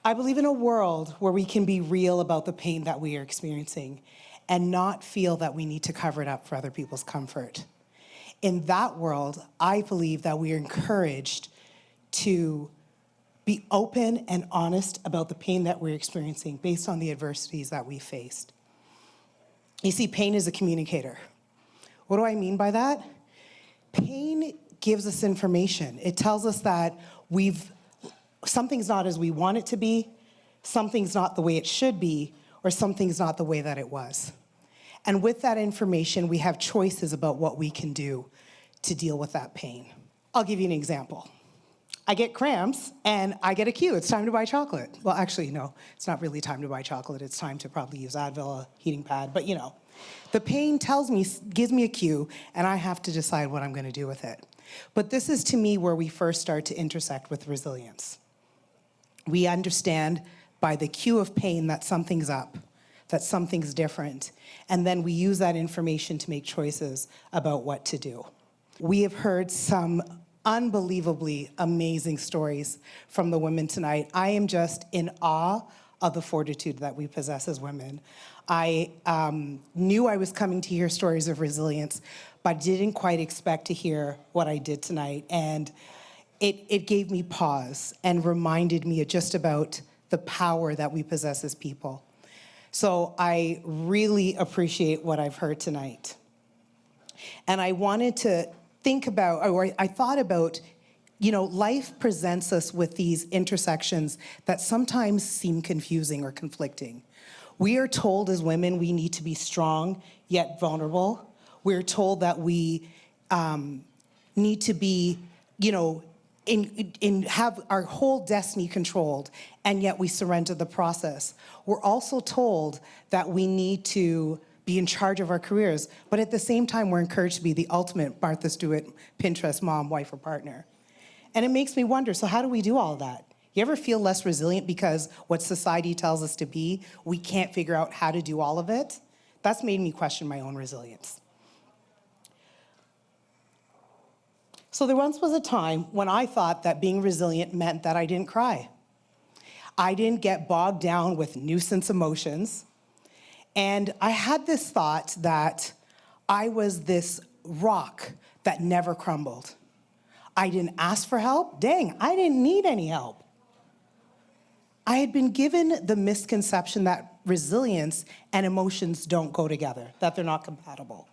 I believe in a world where we can be real about the pain that we are experiencing and not feel that we need to cover it up for other people's comfort. In that world, I believe that we are encouraged to be open and honest about the pain that we're experiencing based on the adversities that we faced. You see, pain is a communicator. What do I mean by that? Pain gives us information. It tells us that something's not as we want it to be, something's not the way it should be, or something's not the way that it was. And with that information, we have choices about what we can do to deal with that pain. I'll give you an example. I get cramps and I get a cue. It's time to buy chocolate. Well, actually, no, it's not really time to buy chocolate. It's time to probably use Advil, a heating pad, but you know. The pain gives me a cue, and I have to decide what I'm going to do with it. But this is, to me, where we first start to intersect with resilience. We understand by the cue of pain that something's up, that something's different, and then we use that information to make choices about what to do. We have heard some unbelievably amazing stories from the women tonight. I am just in awe of the fortitude that we possess as women. I knew I was coming to hear stories of resilience, but didn't quite expect to hear what I did tonight. And it gave me pause and reminded me just about the power that we possess as people. So I really appreciate what I've heard tonight. And I wanted to think about, or I thought about, you know, life presents us with these intersections that sometimes seem confusing or conflicting. We are told as women we need to be strong yet vulnerable. We're told that we need to be, you know, have our whole destiny controlled, and yet we surrender the process. We're also told that we need to be in charge of our careers, but at the same time, we're encouraged to be the ultimate Martha Stewart, Pinterest mom, wife, or partner. And it makes me wonder, so how do we do all of that? You ever feel less resilient because what society tells us to be, we can't figure out how to do all of it? That's made me question my own resilience. So there once was a time when I thought that being resilient meant that I didn't cry. I didn't get bogged down with nuisance emotions. And I had this thought that I was this rock that never crumbled. I didn't ask for help. Dang, I didn't need any help. I had been given the misconception that resilience and emotions don't go together, that they're not compatible.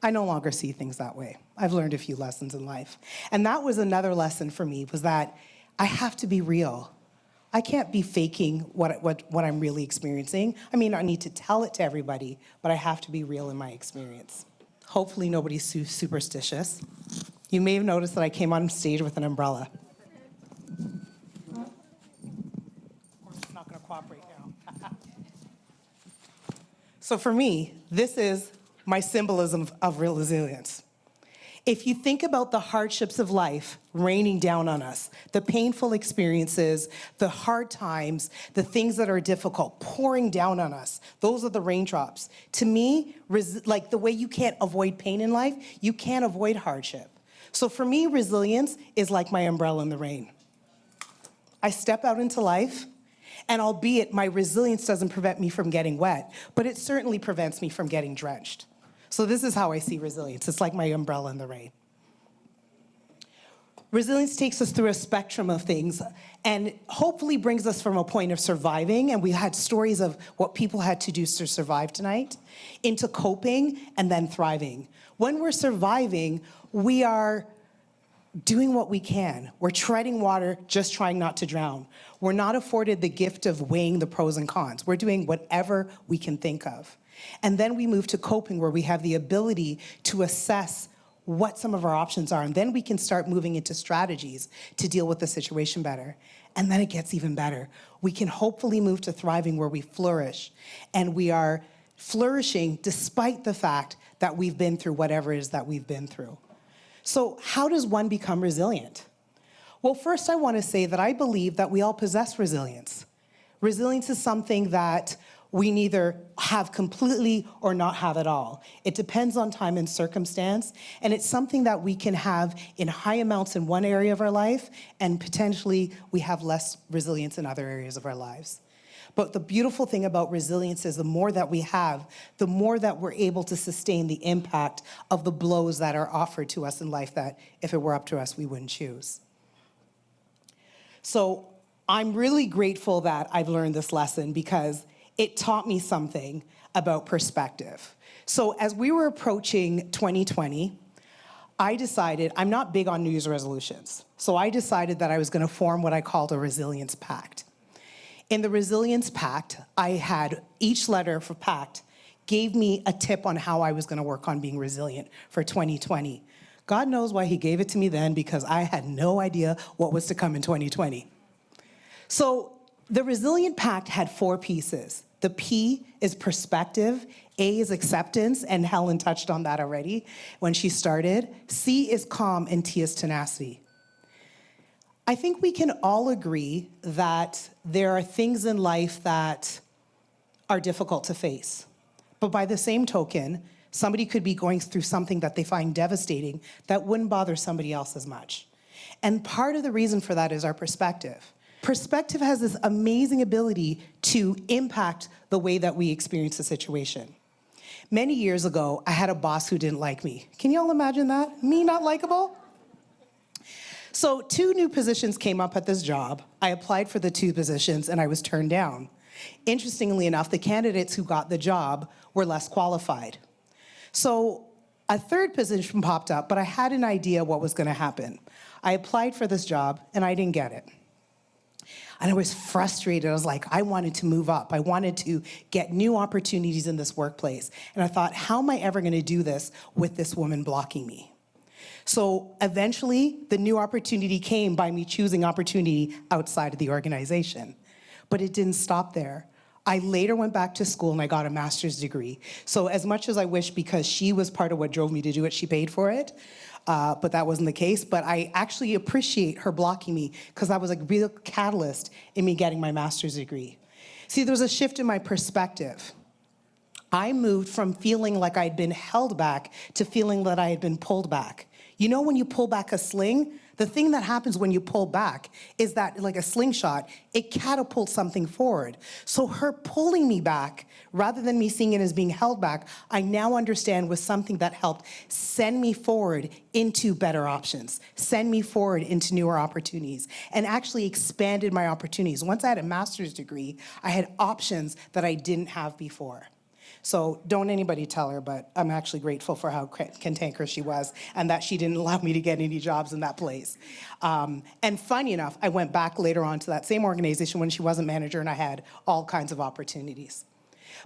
I no longer see things that way. I've learned a few lessons in life. And that was another lesson for me, was that I have to be real. I can't be faking what I'm really experiencing. I mean, I need to tell it to everybody, but I have to be real in my experience. Hopefully nobody's superstitious. You may have noticed that I came on stage with an umbrella. Of course, it's not going to cooperate now. So for me, this is my symbolism of resilience. If you think about the hardships of life raining down on us, the painful experiences, the hard times, the things that are difficult pouring down on us, those are the raindrops. To me, like the way you can't avoid pain in life, you can't avoid hardship. So for me, resilience is like my umbrella in the rain. I step out into life, and albeit my resilience doesn't prevent me from getting wet, but it certainly prevents me from getting drenched. So this is how I see resilience. It's like my umbrella in the rain. Resilience takes us through a spectrum of things and hopefully brings us from a point of surviving, and we had stories of what people had to do to survive tonight, into coping and then thriving. When we're surviving, we are doing what we can. We're treading water, just trying not to drown. We're not afforded the gift of weighing the pros and cons. We're doing whatever we can think of. And then we move to coping, where we have the ability to assess what some of our options are. And then we can start moving into strategies to deal with the situation better. And then it gets even better. We can hopefully move to thriving, where we flourish. And we are flourishing despite the fact that we've been through whatever it is that we've been through. So how does one become resilient? Well, first I want to say that I believe that we all possess resilience. Resilience is something that We neither have completely or not have it all. It depends on time and circumstance, and it's something that we can have in high amounts in one area of our life, and potentially we have less resilience in other areas of our lives. But the beautiful thing about resilience is the more that we have, the more that we're able to sustain the impact of the blows that are offered to us in life that, if it were up to us, we wouldn't choose. So I'm really grateful that I've learned this lesson, because it taught me something about perspective. So as we were approaching 2020, I decided, I'm not big on New Year's resolutions, so I decided that I was gonna form what I called a resilience pact. In the resilience pact, I had each letter for pact gave me a tip on how I was gonna work on being resilient for 2020. God knows why he gave it to me then, because I had no idea what was to come in 2020. So the resilient pact had 4 pieces. The P is perspective, A is acceptance, and Helen touched on that already when she started. C is calm, and T is tenacity. I think we can all agree that there are things in life that are difficult to face. But by the same token, somebody could be going through something that they find devastating that wouldn't bother somebody else as much. And part of the reason for that is our perspective. Perspective has this amazing ability to impact the way that we experience a situation. Many years ago, I had a boss who didn't like me. Can you all imagine that? Me not likable? So 2 new positions came up at this job. I applied for the 2 positions and I was turned down. Interestingly enough, the candidates who got the job were less qualified. So a 3rd position popped up, but I had an idea what was gonna happen. I applied for this job and I didn't get it. And I was frustrated. I was like, I wanted to move up. I wanted to get new opportunities in this workplace. And I thought, how am I ever gonna do this with this woman blocking me? So eventually, the new opportunity came by me choosing opportunity outside of the organization. But it didn't stop there. I later went back to school and I got a master's degree. So as much as I wish, because she was part of what drove me to do it, she paid for it. But that wasn't the case. But I actually appreciate her blocking me, because that was a real catalyst in me getting my master's degree. See, there was a shift in my perspective. I moved from feeling like I'd been held back to feeling that I had been pulled back. You know when you pull back a sling? The thing that happens when you pull back is that, like a slingshot, it catapults something forward. So her pulling me back, rather than me seeing it as being held back, I now understand was something that helped send me forward into better options, send me forward into newer opportunities, and actually expanded my opportunities. Once I had a master's degree, I had options that I didn't have before. So don't anybody tell her, but I'm actually grateful for how cantankerous she was and that she didn't allow me to get any jobs in that place. And funny enough, I went back later on to that same organization when she wasn't manager, and I had all kinds of opportunities.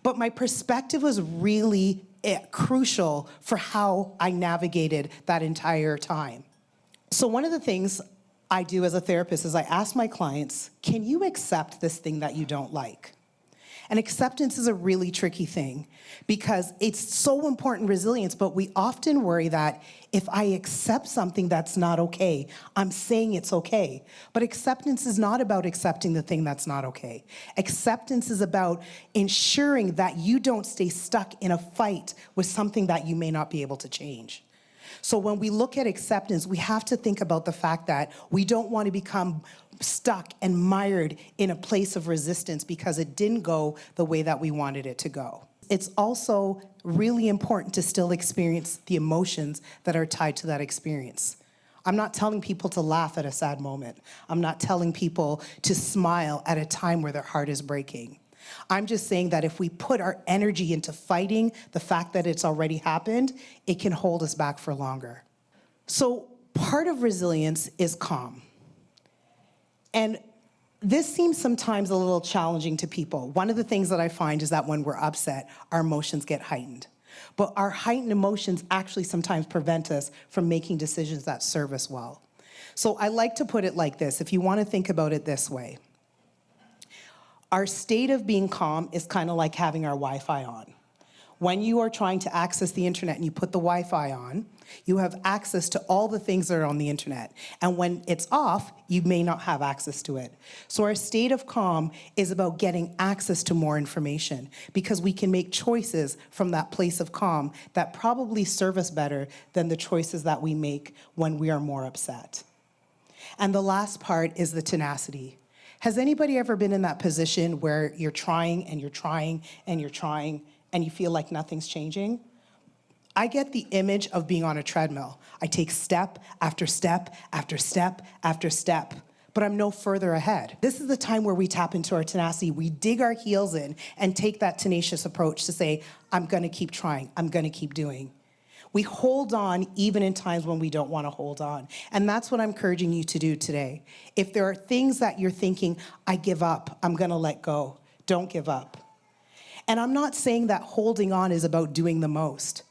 But my perspective was really crucial for how I navigated that entire time. So one of the things I do as a therapist is I ask my clients, can you accept this thing that you don't like? And acceptance is a really tricky thing, because it's so important in resilience, but we often worry that if I accept something that's not okay, I'm saying it's okay. But acceptance is not about accepting the thing that's not okay. Acceptance is about ensuring that you don't stay stuck in a fight with something that you may not be able to change. So when we look at acceptance, we have to think about the fact that we don't want to become stuck and mired in a place of resistance because it didn't go the way that we wanted it to go. It's also really important to still experience the emotions that are tied to that experience. I'm not telling people to laugh at a sad moment. I'm not telling people to smile at a time where their heart is breaking. I'm just saying that if we put our energy into fighting the fact that it's already happened, it can hold us back for longer. So part of resilience is calm. And this seems sometimes a little challenging to people. One of the things that I find is that when we're upset, our emotions get heightened. But our heightened emotions actually sometimes prevent us from making decisions that serve us well. So I like to put it like this, if you want to think about it this way. Our state of being calm is kind of like having our Wi-Fi on. When you are trying to access the internet and you put the Wi-Fi on, you have access to all the things that are on the internet. And when it's off, you may not have access to it. So our state of calm is about getting access to more information, because we can make choices from that place of calm that probably serve us better than the choices that we make when we are more upset. And the last part is the tenacity. Has anybody ever been in that position where you're trying and you're trying and you're trying and you feel like nothing's changing? I get the image of being on a treadmill. I take step after step after step after step, but I'm no further ahead. This is the time where we tap into our tenacity. We dig our heels in and take that tenacious approach to say, I'm gonna keep trying, I'm gonna keep doing. We hold on even in times when we don't want to hold on. And that's what I'm encouraging you to do today. If there are things that you're thinking, I give up, I'm gonna let go, don't give up. And I'm not saying that holding on is about doing the most.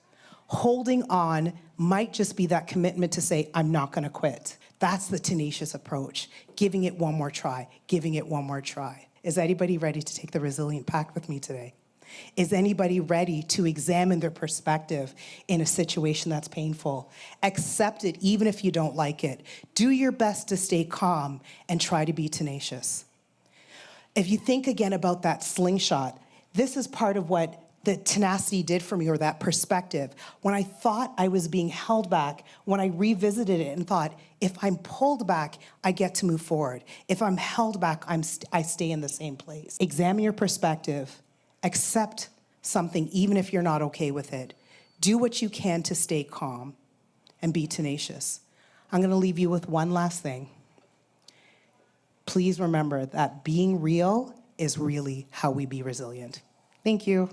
Holding on might just be that commitment to say, I'm not gonna quit. That's the tenacious approach. Giving it one more try, giving it one more try. Is anybody ready to take the Resilient Pact with me today? Is anybody ready to examine their perspective in a situation that's painful? Accept it even if you don't like it. Do your best to stay calm and try to be tenacious. If you think again about that slingshot, this is part of what the tenacity did for me, or that perspective. When I thought I was being held back, when I revisited it and thought, if I'm pulled back, I get to move forward. If I'm held back, I stay in the same place. Examine your perspective. Accept something even if you're not okay with it. Do what you can to stay calm and be tenacious. I'm going to leave you with one last thing. Please remember that being real is really how we be resilient. Thank you.